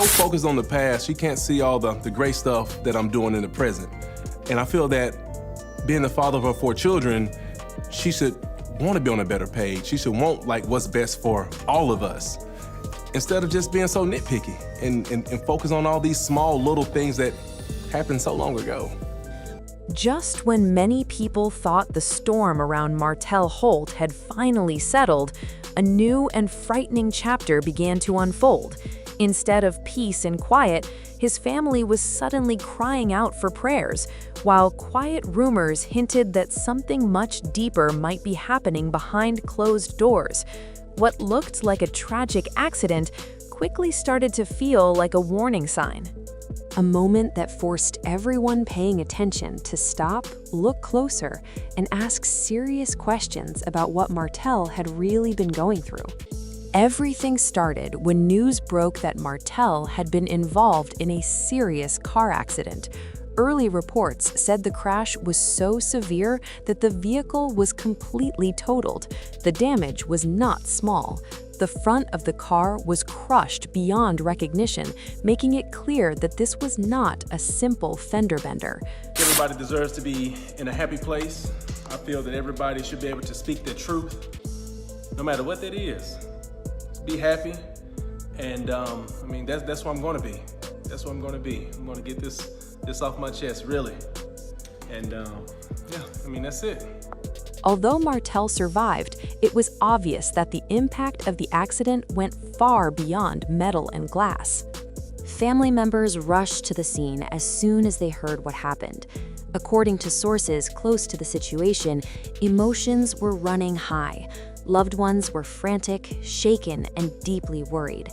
So focused on the past, she can't see all the great stuff that I'm doing in the present. And I feel that being the father of her 4 children, she should want to be on a better page. She should want like what's best for all of us, instead of just being so nitpicky and focus on all these small little things that happened so long ago. Just when many people thought the storm around Martell Holt had finally settled, a new and frightening chapter began to unfold. Instead of peace and quiet, his family was suddenly crying out for prayers, while quiet rumors hinted that something much deeper might be happening behind closed doors. What looked like a tragic accident quickly started to feel like a warning sign. A moment that forced everyone paying attention to stop, look closer, and ask serious questions about what Martell had really been going through. Everything started when news broke that Martell had been involved in a serious car accident. Early reports said the crash was so severe that the vehicle was completely totaled. The damage was not small. The front of the car was crushed beyond recognition, making it clear that this was not a simple fender bender. Everybody deserves to be in a happy place. I feel that everybody should be able to speak their truth, no matter what that is. Be happy, and that's what I'm going to be. That's what I'm going to be. I'm going to get this off my chest, really. And that's it. Although Martell survived, it was obvious that the impact of the accident went far beyond metal and glass. Family members rushed to the scene as soon as they heard what happened. According to sources close to the situation, emotions were running high. Loved ones were frantic, shaken, and deeply worried.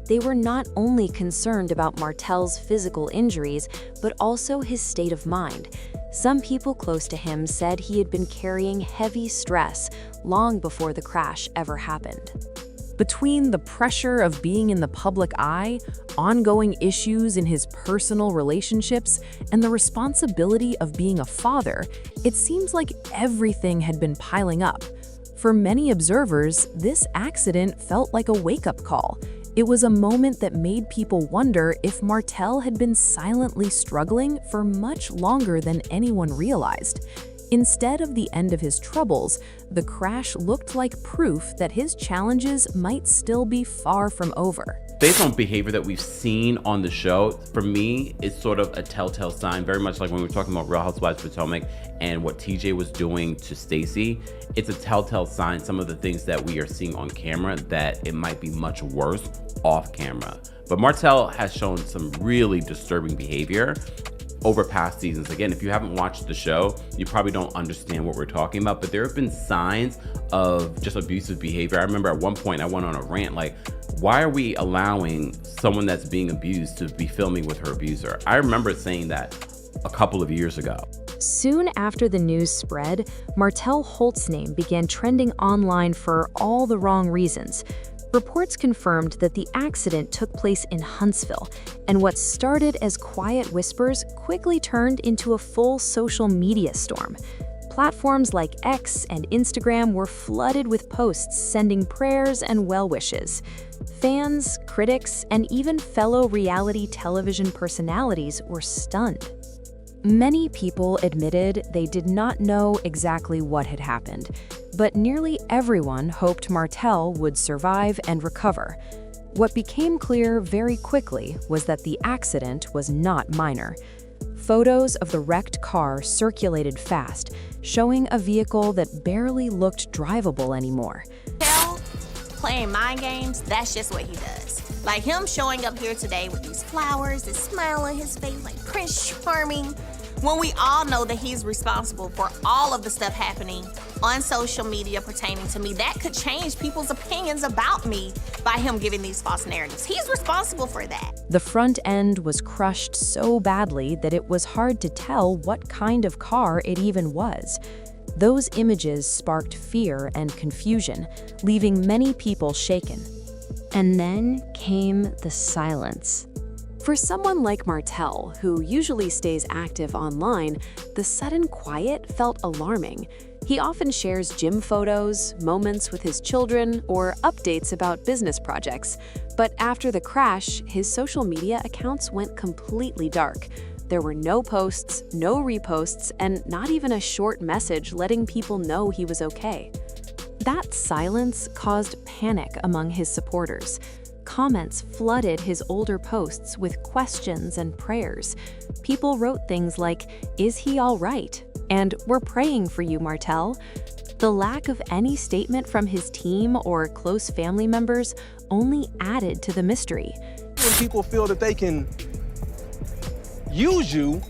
They were not only concerned about Martell's physical injuries, but also his state of mind. Some people close to him said he had been carrying heavy stress long before the crash ever happened. Between the pressure of being in the public eye, ongoing issues in his personal relationships, and the responsibility of being a father, it seems like everything had been piling up. For many observers, this accident felt like a wake-up call. It was a moment that made people wonder if Martell had been silently struggling for much longer than anyone realized. Instead of the end of his troubles, the crash looked like proof that his challenges might still be far from over. Based on behavior that we've seen on the show, for me, it's sort of a telltale sign, very much like when we were talking about Real Housewives of Potomac and what TJ was doing to Stacey. It's a telltale sign, some of the things that we are seeing on camera, that it might be much worse off camera. But Martell has shown some really disturbing behavior over past seasons. Again, if you haven't watched the show, you probably don't understand what we're talking about, but there have been signs of just abusive behavior. I remember at one point I went on a rant like, why are we allowing someone that's being abused to be filming with her abuser? I remember saying that a couple of years ago. Soon after the news spread, Martell Holt's name began trending online for all the wrong reasons. Reports confirmed that the accident took place in Huntsville, and what started as quiet whispers quickly turned into a full social media storm. Platforms like X and Instagram were flooded with posts sending prayers and well wishes. Fans, critics, and even fellow reality television personalities were stunned. Many people admitted they did not know exactly what had happened, but nearly everyone hoped Martell would survive and recover. What became clear very quickly was that the accident was not minor. Photos of the wrecked car circulated fast, showing a vehicle that barely looked drivable anymore. Martell playing mind games, that's just what he does. Like him showing up here today with these flowers, this smile on his face, like Prince Charming, when we all know that he's responsible for all of the stuff happening on social media pertaining to me. That could change people's opinions about me by him giving these false narratives. He's responsible for that. The front end was crushed so badly that it was hard to tell what kind of car it even was. Those images sparked fear and confusion, leaving many people shaken. And then came the silence. For someone like Martell, who usually stays active online, the sudden quiet felt alarming. He often shares gym photos, moments with his children, or updates about business projects. But after the crash, his social media accounts went completely dark. There were no posts, no reposts, and not even a short message letting people know he was okay. That silence caused panic among his supporters. Comments flooded his older posts with questions and prayers. People wrote things like, "Is he all right?" and "We're praying for you, Martell." The lack of any statement from his team or close family members only added to the mystery. When people feel that they can use you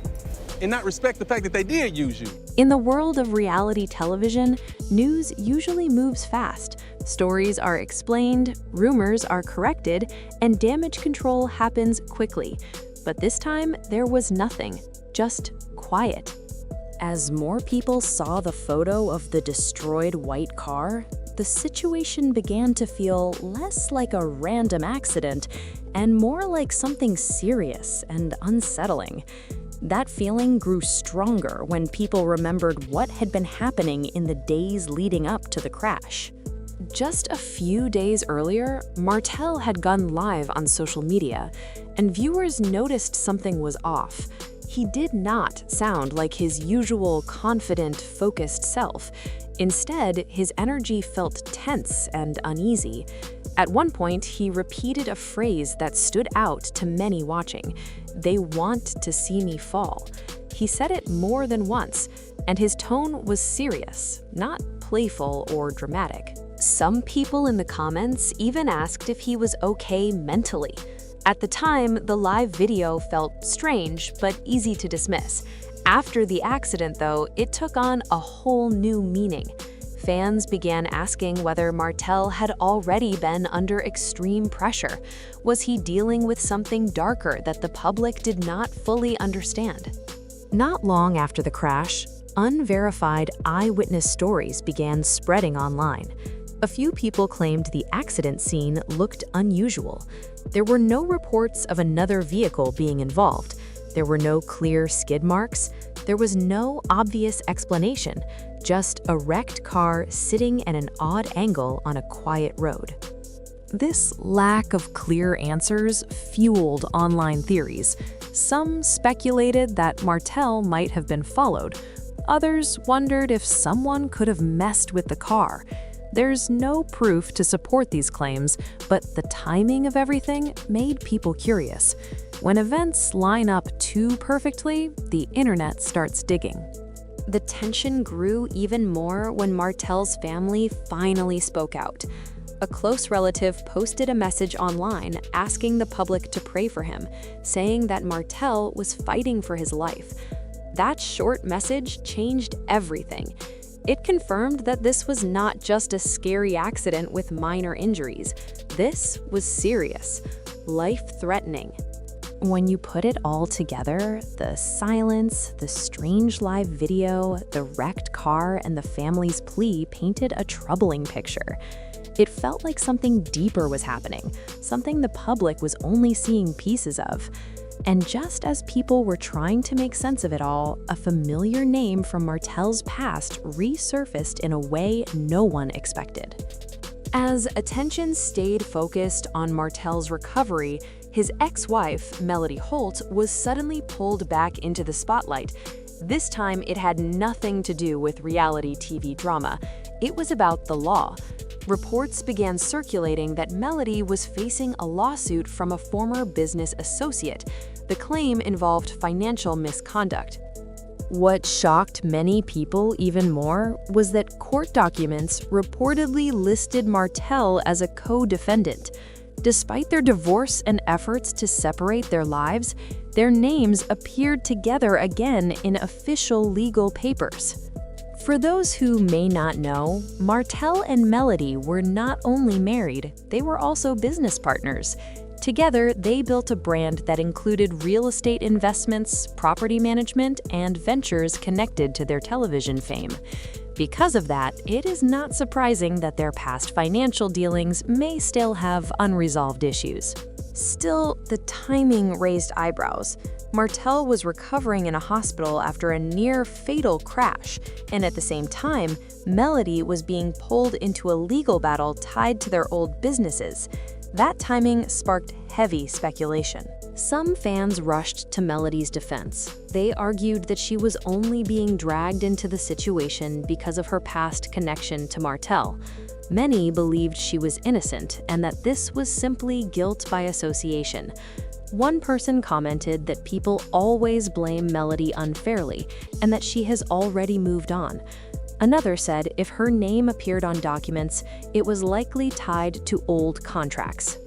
and not respect the fact that they did use you. In the world of reality television, news usually moves fast. Stories are explained, rumors are corrected, and damage control happens quickly. But this time, there was nothing, just quiet. As more people saw the photo of the destroyed white car, the situation began to feel less like a random accident and more like something serious and unsettling. That feeling grew stronger when people remembered what had been happening in the days leading up to the crash. Just a few days earlier, Martell had gone live on social media, and viewers noticed something was off. He did not sound like his usual confident, focused self. Instead, his energy felt tense and uneasy. At one point, he repeated a phrase that stood out to many watching: "They want to see me fall." He said it more than once, and his tone was serious, not playful or dramatic. Some people in the comments even asked if he was okay mentally. At the time, the live video felt strange but easy to dismiss. After the accident, though, it took on a whole new meaning. Fans began asking whether Martell had already been under extreme pressure. Was he dealing with something darker that the public did not fully understand? Not long after the crash, unverified eyewitness stories began spreading online. A few people claimed the accident scene looked unusual. There were no reports of another vehicle being involved. There were no clear skid marks. There was no obvious explanation, just a wrecked car sitting at an odd angle on a quiet road. This lack of clear answers fueled online theories. Some speculated that Martell might have been followed. Others wondered if someone could have messed with the car. There's no proof to support these claims, but the timing of everything made people curious. When events line up too perfectly, the internet starts digging. The tension grew even more when Martell's family finally spoke out. A close relative posted a message online asking the public to pray for him, saying that Martell was fighting for his life. That short message changed everything. It confirmed that this was not just a scary accident with minor injuries. This was serious, life-threatening. When you put it all together, the silence, the strange live video, the wrecked car, and the family's plea painted a troubling picture. It felt like something deeper was happening, something the public was only seeing pieces of. And just as people were trying to make sense of it all, a familiar name from Martell's past resurfaced in a way no one expected. As attention stayed focused on Martell's recovery, his ex-wife, Melody Holt, was suddenly pulled back into the spotlight. This time, it had nothing to do with reality TV drama. It was about the law. Reports began circulating that Melody was facing a lawsuit from a former business associate. The claim involved financial misconduct. What shocked many people even more was that court documents reportedly listed Martell as a co-defendant. Despite their divorce and efforts to separate their lives, their names appeared together again in official legal papers. For those who may not know, Martell and Melody were not only married, they were also business partners. Together, they built a brand that included real estate investments, property management, and ventures connected to their television fame. Because of that, it is not surprising that their past financial dealings may still have unresolved issues. Still, the timing raised eyebrows. Martell was recovering in a hospital after a near-fatal crash, and at the same time, Melody was being pulled into a legal battle tied to their old businesses. That timing sparked heavy speculation. Some fans rushed to Melody's defense. They argued that she was only being dragged into the situation because of her past connection to Martell. Many believed she was innocent and that this was simply guilt by association. One person commented that people always blame Melody unfairly and that she has already moved on. Another said if her name appeared on documents, it was likely tied to old contracts.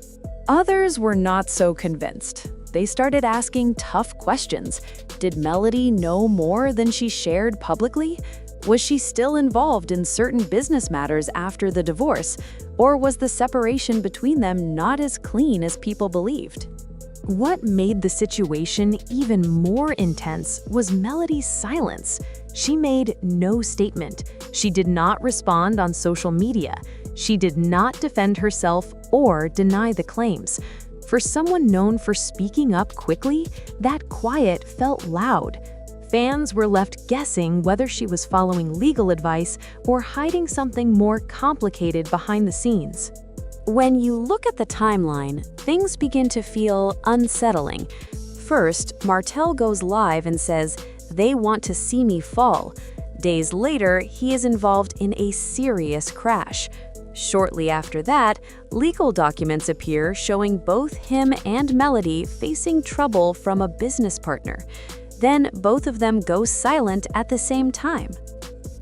Others were not so convinced. They started asking tough questions. Did Melody know more than she shared publicly? Was she still involved in certain business matters after the divorce? Or was the separation between them not as clean as people believed? What made the situation even more intense was Melody's silence. She made no statement. She did not respond on social media. She did not defend herself or deny the claims. For someone known for speaking up quickly, that quiet felt loud. Fans were left guessing whether she was following legal advice or hiding something more complicated behind the scenes. When you look at the timeline, things begin to feel unsettling. First, Martell goes live and says, "They want to see me fall." Days later, he is involved in a serious crash. Shortly after that, legal documents appear showing both him and Melody facing trouble from a business partner. Then both of them go silent at the same time.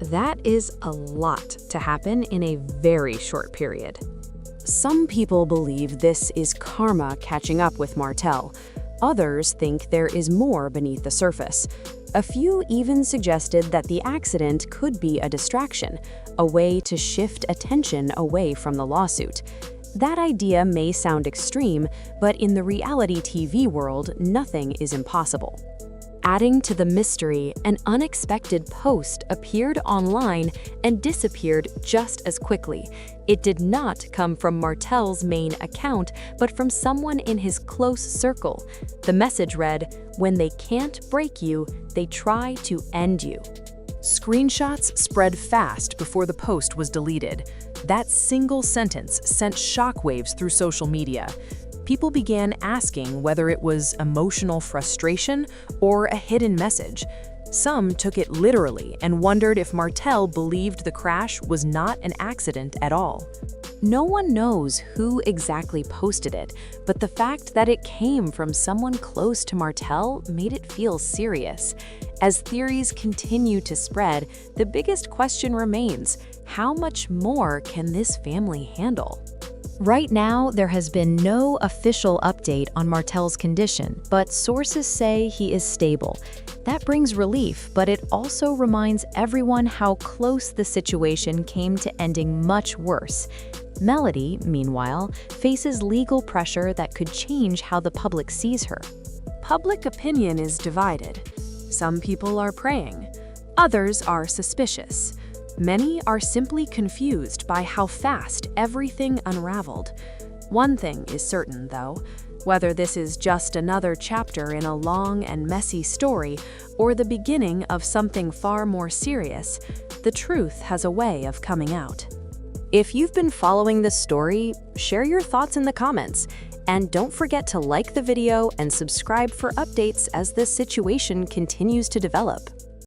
That is a lot to happen in a very short period. Some people believe this is karma catching up with Martell. Others think there is more beneath the surface. A few even suggested that the accident could be a distraction, a way to shift attention away from the lawsuit. That idea may sound extreme, but in the reality TV world, nothing is impossible. Adding to the mystery, an unexpected post appeared online and disappeared just as quickly. It did not come from Martell's main account, but from someone in his close circle. The message read, "When they can't break you, they try to end you." Screenshots spread fast before the post was deleted. That single sentence sent shockwaves through social media. People began asking whether it was emotional frustration or a hidden message. Some took it literally and wondered if Martell believed the crash was not an accident at all. No one knows who exactly posted it, but the fact that it came from someone close to Martell made it feel serious. As theories continue to spread, the biggest question remains: how much more can this family handle? Right now, there has been no official update on Martell's condition, but sources say he is stable. That brings relief, but it also reminds everyone how close the situation came to ending much worse. Melody, meanwhile, faces legal pressure that could change how the public sees her. Public opinion is divided. Some people are praying. Others are suspicious. Many are simply confused by how fast everything unraveled. One thing is certain, though. Whether this is just another chapter in a long and messy story or the beginning of something far more serious, the truth has a way of coming out. If you've been following this story, share your thoughts in the comments. And don't forget to like the video and subscribe for updates as this situation continues to develop.